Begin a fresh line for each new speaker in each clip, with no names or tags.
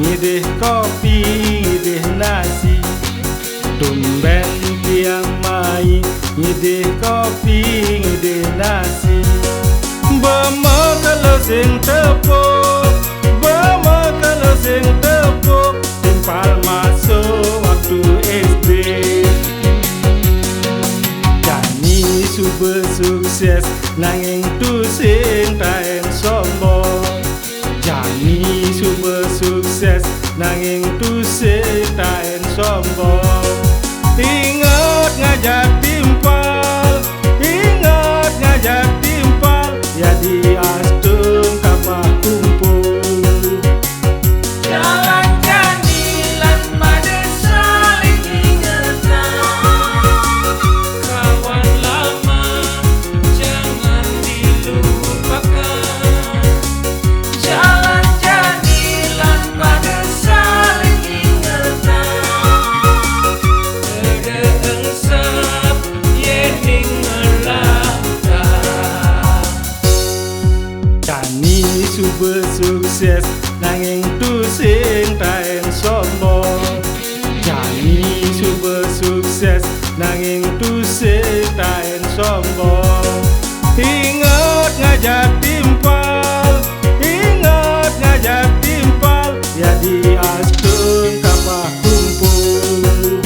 ngidih kopi, ngidih nasi. Tumben tiang mai, ngidih kopi, ngidih nasi. Bama kalau sing tepuk, bama kalau sing tepuk, timpal masuk waktu SD. Jani suber sukses, nanging tu sing taen sombong. Jani suber sukses, nanging tu sing taen sombong. Ingat ngajak timpal, ingat ngajak timpal, ya di astung kapah kumpul.
Jalan jadilan pada saling ingetan. Kawan lama jangan dilupakan. Jalan jadilan pada saling ingetan. Engsap yening ngelakar.
Jani suber sukses, nanging tu sing taen sombong. Jani suber sukses, nanging tu sing taen sombong. Ingat ngajak timpal, ingat ngajak timpal, ya di astung kapah kumpul.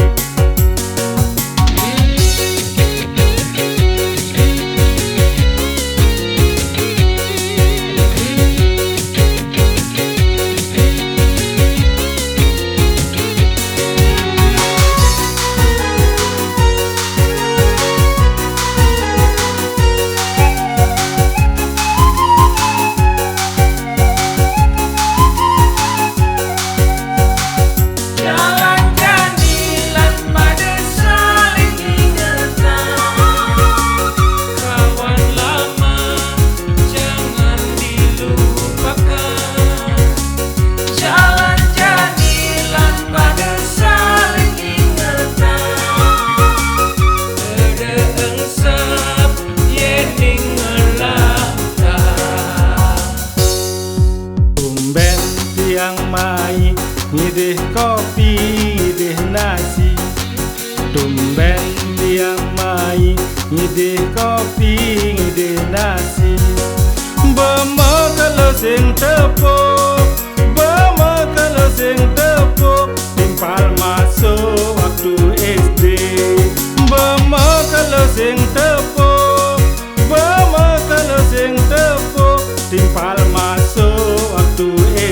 Jalan jadilan pada saling ingetan. Kawan lama jangan dilupakan. Jalan jadilan pada saling ingetan. Engsap yening ngelakar.
Tumben tiang mai, ngidih kopi, ngidih nasi. Tumben tiang mai, ngidih kopi, ngidih nasi. Bama kalau sing tepuk, bama kalau sing tepuk, timpal masuk waktu SD. Bama kalau sing tepuk, bama kalau sing tepuk, timpal masuk waktu SD.